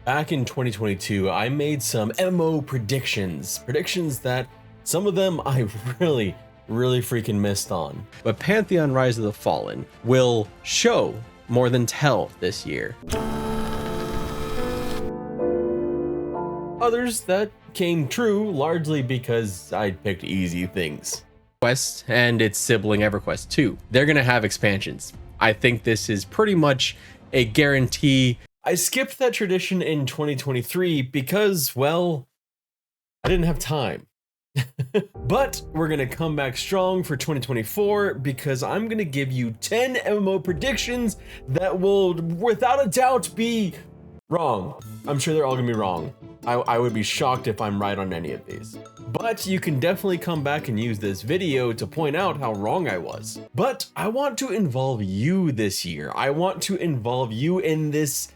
Back in 2022, I made some MMO predictions that some of them I really freaking missed on. But Pantheon Rise of the Fallen will show more than tell this year. Others that came true largely because I picked easy things. Quest and its sibling Everquest 2, they're gonna have expansions. I think this is pretty much a guarantee. I skipped that tradition in 2023 because, well, I didn't have time. But we're gonna come back strong for 2024 because I'm gonna give you 10 MMO predictions that will, without a doubt, be wrong. I'm sure they're all gonna be wrong. I would be shocked if I'm right on any of these. But you can definitely come back and use this video to point out how wrong I was. But I want to involve you this year. I want to involve you in this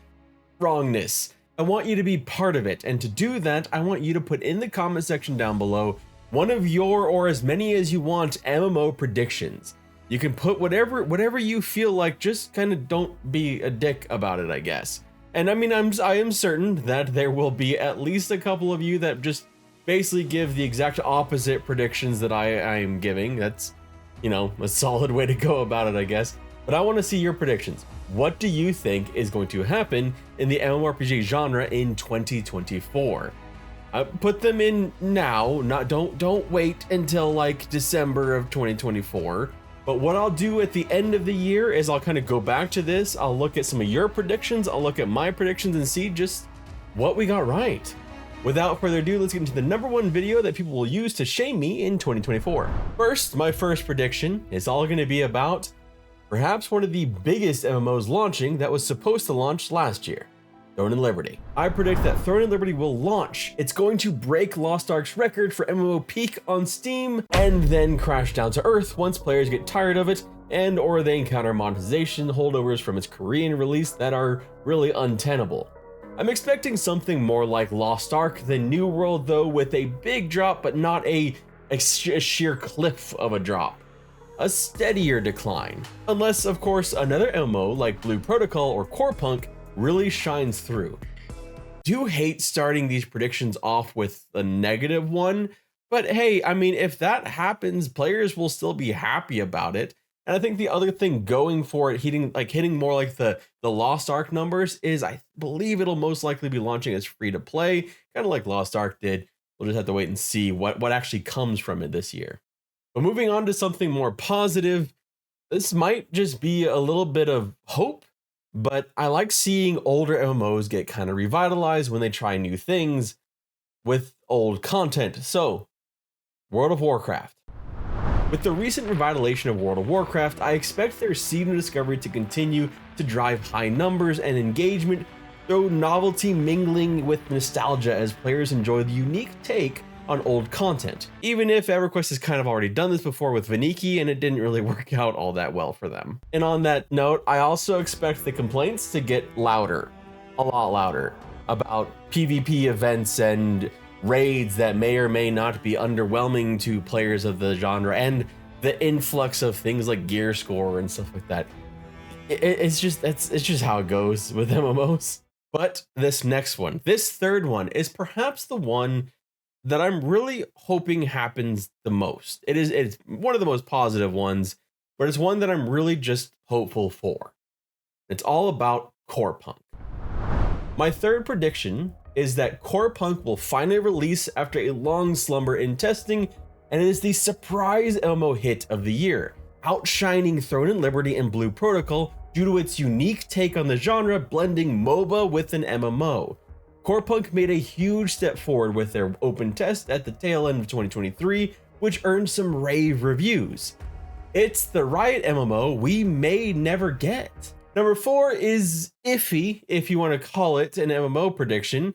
wrongness. I want you to be part of it. And to do that, I want you to put in the comment section down below one of your, or as many as you want, MMO predictions. You can put whatever you feel like, just kind of don't be a dick about it, I guess. And I mean, I am certain that there will be at least a couple of you that just basically give the exact opposite predictions that I am giving. That's, you know, a solid way to go about it, I guess. But I want to see your predictions. What do you think is going to happen in the MMORPG genre in 2024? Put them in now, don't wait until like December of 2024. But what I'll do at the end of the year is I'll kind of go back to this. I'll look at some of your predictions. I'll look at my predictions and see just what we got right. Without further ado, let's get into the #1 video that people will use to shame me in 2024. First, my first prediction is all going to be about perhaps one of the biggest MMOs launching that was supposed to launch last year. Throne and Liberty. I predict that Throne and Liberty will launch. It's going to break Lost Ark's record for MMO peak on Steam and then crash down to earth once players get tired of it and or they encounter monetization holdovers from its Korean release that are really untenable. I'm expecting something more like Lost Ark than New World, though, with a big drop but not a sheer cliff of a drop. A steadier decline. Unless, of course, another MMO like Blue Protocol or Corepunk really shines through. Do hate starting these predictions off with a negative one, but hey, I mean, if that happens, players will still be happy about it. And I think the other thing going for it, hitting more like the Lost Ark numbers, is I believe it'll most likely be launching as free to play, kind of like Lost Ark did. We'll just have to wait and see what actually comes from it this year. But moving on to something more positive, this might just be a little bit of hope. But I like seeing older MMOs get kind of revitalized when they try new things with old content. So, World of Warcraft. With the recent revitalization of World of Warcraft, I expect their season of discovery to continue to drive high numbers and engagement, though novelty mingling with nostalgia as players enjoy the unique take on old content, even if Everquest has kind of already done this before with Vaniki and it didn't really work out all that well for them. And on that note, I also expect the complaints to get louder, a lot louder, about PvP events and raids that may or may not be underwhelming to players of the genre, and the influx of things like gear score and stuff like that. It's just how it goes with MMOs. But this next one, this third one, is perhaps the one that I'm really hoping happens the most. It's one of the most positive ones, but it's one that I'm really just hopeful for. It's all about Corepunk. My third prediction is that Corepunk will finally release after a long slumber in testing, and it is the surprise MMO hit of the year, outshining Throne and Liberty and Blue Protocol due to its unique take on the genre, blending MOBA with an MMO. Corepunk made a huge step forward with their open test at the tail end of 2023, which earned some rave reviews. It's the right MMO we may never get. Number 4 is iffy, if you want to call it an MMO prediction,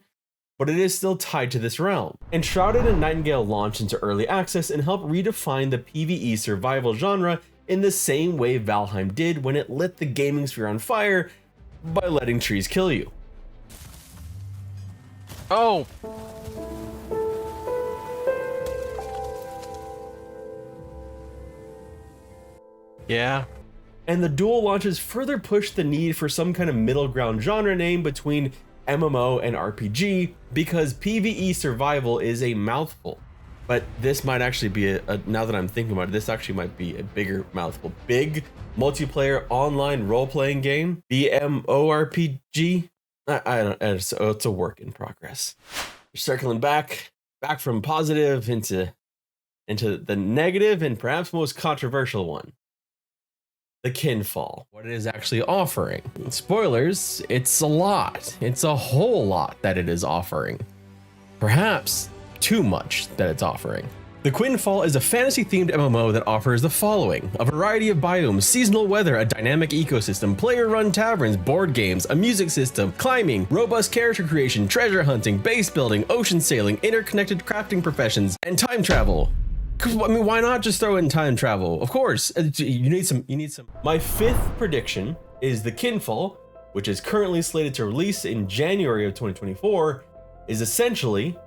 but it is still tied to this realm. Enshrouded and Nightingale launched into early access and helped redefine the PvE survival genre in the same way Valheim did when it lit the gaming sphere on fire by letting trees kill you. Oh! Yeah. And the dual launches further pushed the need for some kind of middle ground genre name between MMO and RPG because PvE survival is a mouthful. But this might actually be now that I'm thinking about it, this actually might be a bigger mouthful. Big multiplayer online role-playing game, MMORPG. I don't, it's a work in progress. Circling back from positive into the negative and perhaps most controversial one. The Quinfall, what it is actually offering. Spoilers, it's a lot. It's a whole lot that it is offering. Perhaps too much that it's offering. The Quinfall is a fantasy-themed MMO that offers the following: a variety of biomes, seasonal weather, a dynamic ecosystem, player-run taverns, board games, a music system, climbing, robust character creation, treasure hunting, base building, ocean sailing, interconnected crafting professions, and time travel. I mean, why not just throw in time travel? Of course, you need some. My fifth prediction is the Quinfall, which is currently slated to release in January of 2024, is essentially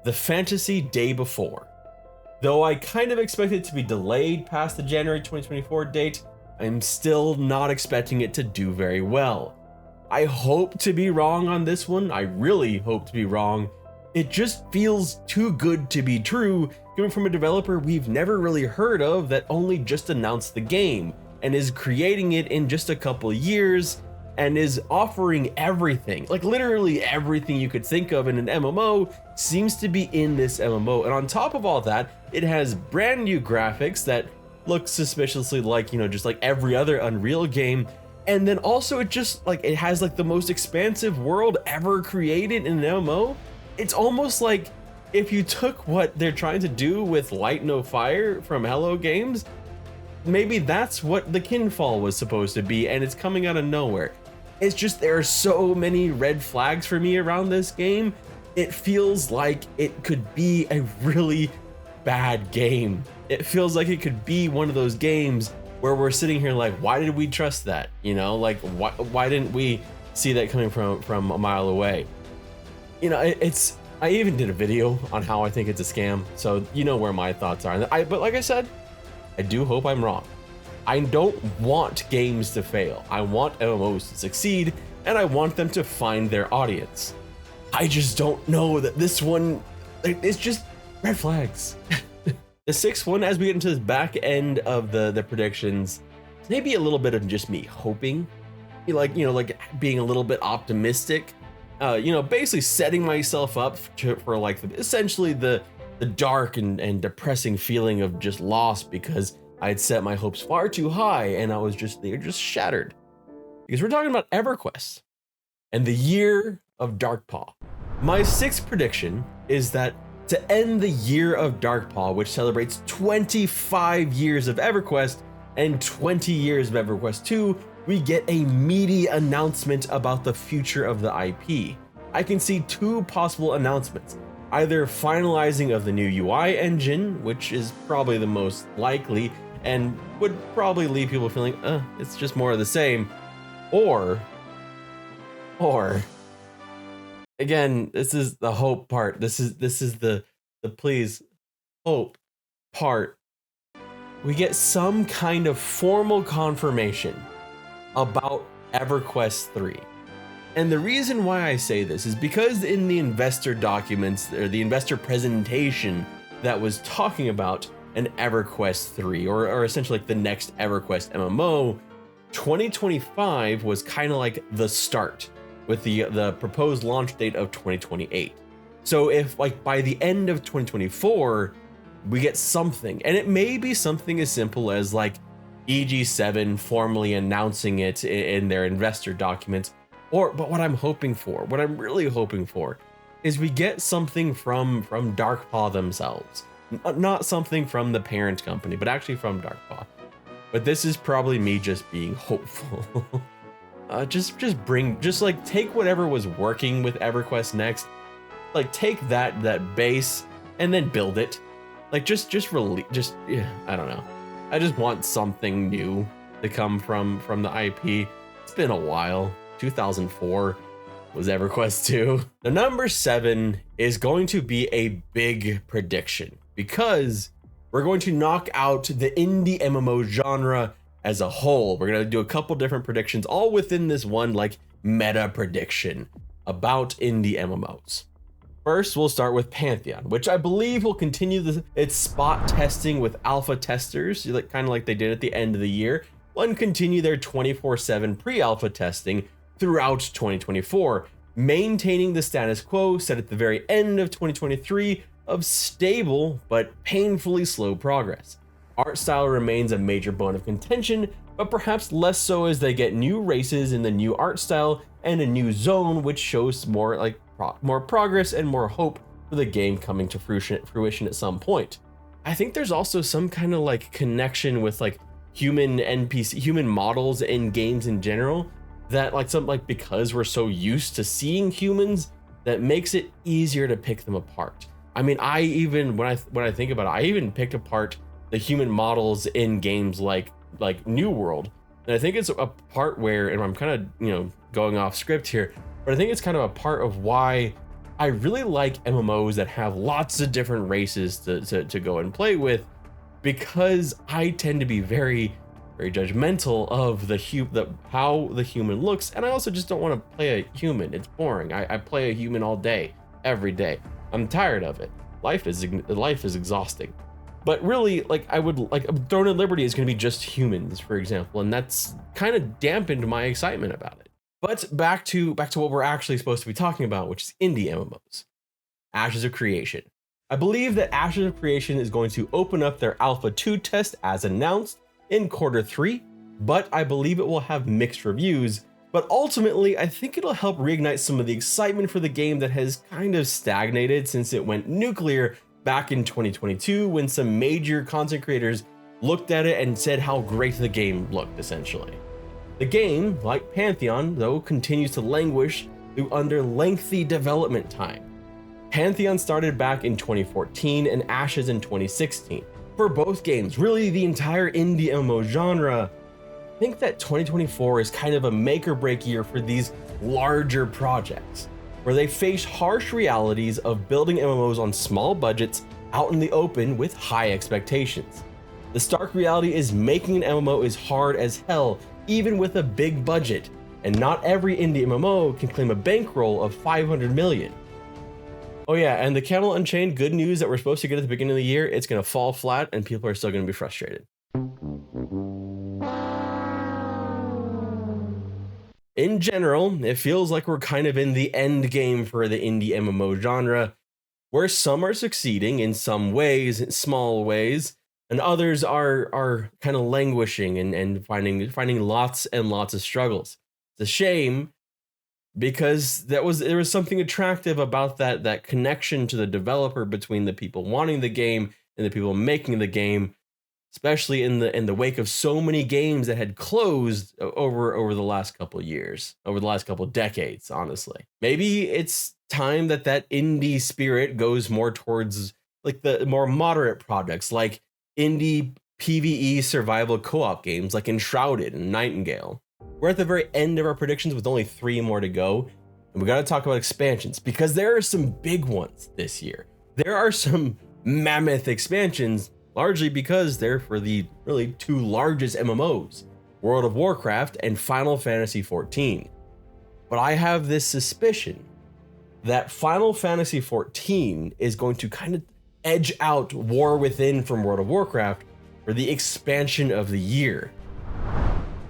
the fantasy day before. Though I kind of expect it to be delayed past the January 2024 date, I'm still not expecting it to do very well. I hope to be wrong on this one. I really hope to be wrong. It just feels too good to be true, coming from a developer we've never really heard of that only just announced the game and is creating it in just a couple years and is offering everything, like literally everything you could think of in an MMO seems to be in this MMO. And on top of all that, it has brand new graphics that look suspiciously like, just like every other Unreal game. And then also it just like, it has like the most expansive world ever created in an MMO. It's almost like if you took what they're trying to do with Light No Fire from Hello Games, maybe that's what the Quinfall was supposed to be, and it's coming out of nowhere. It's just, there are so many red flags for me around this game. It feels like it could be a really bad game. It feels like it could be one of those games where we're sitting here like, why did we trust that? Like why didn't we see that coming from a mile away? I even did a video on how I think it's a scam, so where my thoughts are. But like I said, I do hope I'm wrong. I don't want games to fail. I want MMOs to succeed, and I want them to find their audience. I just don't know that this one, it's just red flags. The sixth one, as we get into this back end of the predictions, maybe a little bit of just me hoping, like being a little bit optimistic, basically setting myself up for like essentially the dark and depressing feeling of just loss because I had set my hopes far too high and they're just shattered. Because we're talking about Everquest and the year of Darkpaw. My sixth prediction is that to end the year of Darkpaw, which celebrates 25 years of Everquest and 20 years of Everquest 2, we get a meaty announcement about the future of the IP. I can see two possible announcements. Either finalizing of the new UI engine, which is probably the most likely and would probably leave people feeling, it's just more of the same. Or, again, this is the hope part. This is the please hope part. We get some kind of formal confirmation about EverQuest 3. And the reason why I say this is because in the investor documents or the investor presentation that was talking about an EverQuest 3 or essentially like the next EverQuest MMO, 2025 was kind of like the start with the proposed launch date of 2028. So if like by the end of 2024, we get something, and it may be something as simple as like EG7 formally announcing it in their investor documents, but what I'm really hoping for is we get something from Darkpaw themselves, not something from the parent company, but actually from Darkpaw. But this is probably me just being hopeful. just take whatever was working with EverQuest Next, like take that base and then build it. Like yeah, I don't know. I just want something new to come from the IP. It's been a while. 2004 was EverQuest 2. The number 7 is going to be a big prediction because we're going to knock out the indie MMO genre as a whole. We're going to do a couple different predictions all within this one like meta prediction about indie MMOs. First, we'll start with Pantheon, which I believe will continue its spot testing with alpha testers, kind of like they did at the end of the year, and continue their 24/7 pre-alpha testing throughout 2024, maintaining the status quo set at the very end of 2023 of stable but painfully slow progress. Art style remains a major bone of contention, but perhaps less so as they get new races in the new art style and a new zone, which shows more progress and more hope for the game coming to fruition at some point. I think there's also some kind of like connection with like human models in games in general, that because we're so used to seeing humans, that makes it easier to pick them apart. I mean, when I think about it, I even picked apart the human models in games like New World, and I think it's a part where, and I'm kind of going off script here, but I think it's kind of a part of why I really like MMOs that have lots of different races to go and play with, because I tend to be very, very judgmental of how the human looks, and I also just don't want to play a human. It's boring. I play a human all day, every day. I'm tired of it. Life is exhausting. But really, Throne of Liberty is going to be just humans, for example, and that's kind of dampened my excitement about it. But back to what we're actually supposed to be talking about, which is indie MMOs. Ashes of Creation. I believe that Ashes of Creation is going to open up their Alpha 2 test as announced in Q3, but I believe it will have mixed reviews. But ultimately, I think it'll help reignite some of the excitement for the game that has kind of stagnated since it went nuclear back in 2022, when some major content creators looked at it and said how great the game looked, essentially. The game, like Pantheon, though, continues to languish under lengthy development time. Pantheon started back in 2014 and Ashes in 2016. For both games, really the entire indie MMO genre, I think that 2024 is kind of a make or break year for these larger projects, where they face harsh realities of building MMOs on small budgets out in the open with high expectations. The stark reality is making an MMO is hard as hell, even with a big budget, and not every indie MMO can claim a bankroll of 500 million. Oh yeah, and the Camelot Unchained good news that we're supposed to get at the beginning of the year, it's gonna fall flat and people are still gonna be frustrated. In general, it feels like we're kind of in the end game for the indie MMO genre, where some are succeeding in some ways, in small ways, and others are kind of languishing and finding lots and lots of struggles. It's a shame, because there was something attractive about that connection to the developer between the people wanting the game and the people making the game, especially in the wake of so many games that had closed over the last couple of years, over the last couple of decades, honestly. Maybe it's time that indie spirit goes more towards like the more moderate projects, like indie PvE survival co-op games like Enshrouded and Nightingale. We're at the very end of our predictions with only 3 more to go, and we got to talk about expansions, because there are some big ones this year. There are some mammoth expansions, largely because they're for the really 2 largest MMOs, World of Warcraft and Final Fantasy XIV. But I have this suspicion that Final Fantasy XIV is going to kind of edge out War Within from World of Warcraft for the expansion of the year.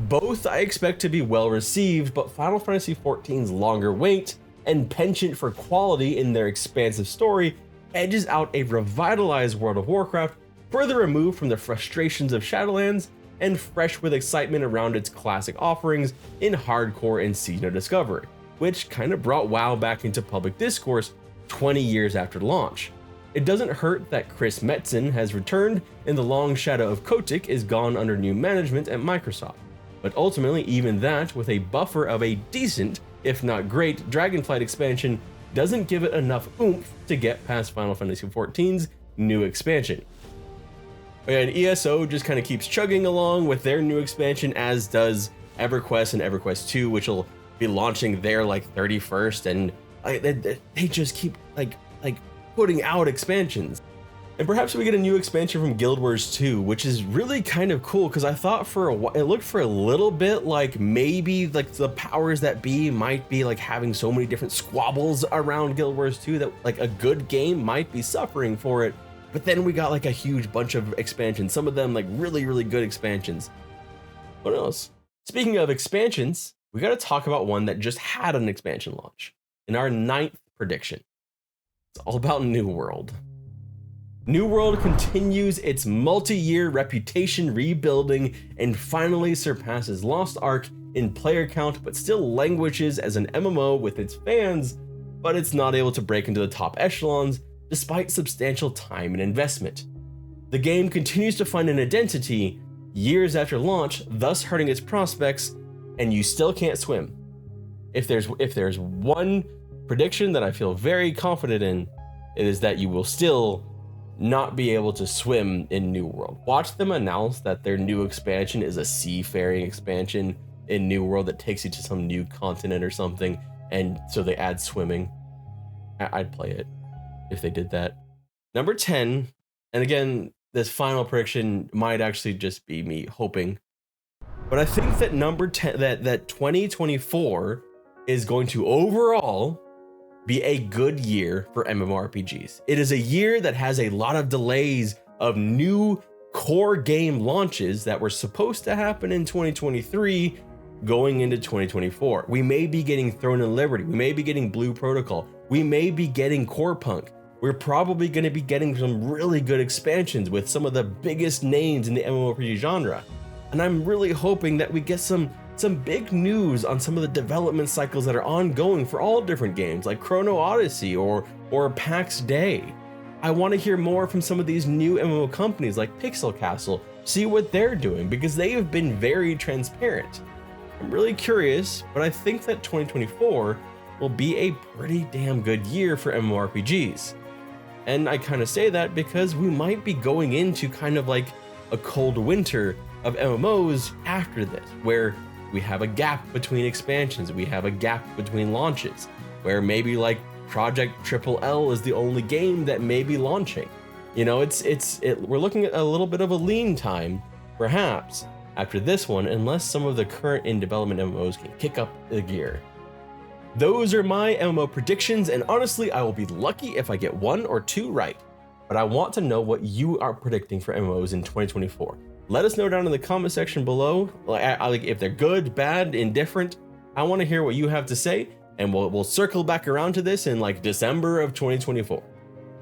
Both I expect to be well received, but Final Fantasy XIV's longer wait and penchant for quality in their expansive story edges out a revitalized World of Warcraft, further removed from the frustrations of Shadowlands and fresh with excitement around its classic offerings in hardcore and seasonal discovery, which kind of brought WoW back into public discourse 20 years after launch. It doesn't hurt that Chris Metzen has returned and the long shadow of Kotick is gone under new management at Microsoft. But ultimately, even that, with a buffer of a decent, if not great, Dragonflight expansion, doesn't give it enough oomph to get past Final Fantasy XIV's new expansion. And ESO just kind of keeps chugging along with their new expansion, as does EverQuest and EverQuest 2, which will be launching their 31st, and they just keep like putting out expansions. And perhaps we get a new expansion from Guild Wars 2, which is really kind of cool because I thought for a while, it looked for a little bit like maybe like the powers that be might be like having so many different squabbles around Guild Wars 2 that like a good game might be suffering for it. But then we got like a huge bunch of expansions, some of them like really, really good expansions. What else? Speaking of expansions, we got to talk about one that just had an expansion launch in our 9th prediction. It's all about New World. New World continues its multi-year reputation rebuilding and finally surpasses Lost Ark in player count, but still languishes as an MMO with its fans, but it's not able to break into the top echelons despite substantial time and investment. The game continues to find an identity years after launch, thus hurting its prospects, and you still can't swim. If there's one prediction that I feel very confident in, it is that you will still not be able to swim in New World. Watch them announce that their new expansion is a seafaring expansion in New World that takes you to some new continent or something, and so they add swimming. I'd play it if they did that. Number 10, and again, this final prediction might actually just be me hoping, but I think that number 10, that 2024 is going to overall be a good year for MMORPGs. It is a year that has a lot of delays of new core game launches that were supposed to happen in 2023 going into 2024. We may be getting Throne and Liberty. We may be getting Blue Protocol. We may be getting Corepunk. We're probably going to be getting some really good expansions with some of the biggest names in the MMORPG genre. And I'm really hoping that we get some big news on some of the development cycles that are ongoing for all different games like Chrono Odyssey or PAX Day. I want to hear more from some of these new MMO companies like Pixel Castle, see what they're doing because they have been very transparent. I'm really curious, but I think that 2024 will be a pretty damn good year for MMORPGs. And I kind of say that because we might be going into kind of like a cold winter of MMOs after this, where we have a gap between expansions, we have a gap between launches, where maybe like Project Triple L is the only game that may be launching. You know, we're looking at a little bit of a lean time, perhaps, after this one, unless some of the current in development MMOs can kick up the gear. Those are my MMO predictions, and honestly, I will be lucky if I get 1 or 2 right. But I want to know what you are predicting for MMOs in 2024. Let us know down in the comment section below, like if they're good, bad, indifferent. I want to hear what you have to say, and we'll circle back around to this in like December of 2024.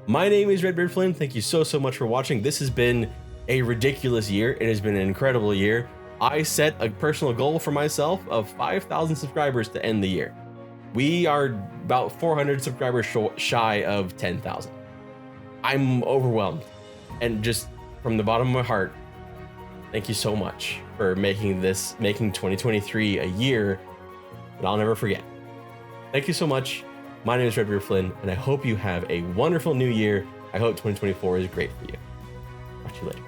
My name is Redbeard Flynn. Thank you so much for watching. This has been a ridiculous year. It has been an incredible year. I set a personal goal for myself of 5,000 subscribers to end the year. We are about 400 subscribers shy of 10,000. I'm overwhelmed, and just from the bottom of my heart, thank you so much for making 2023 a year that I'll never forget. Thank you so much. My name is Redbeard Flynn, and I hope you have a wonderful new year. I hope 2024 is great for you. Talk to you later.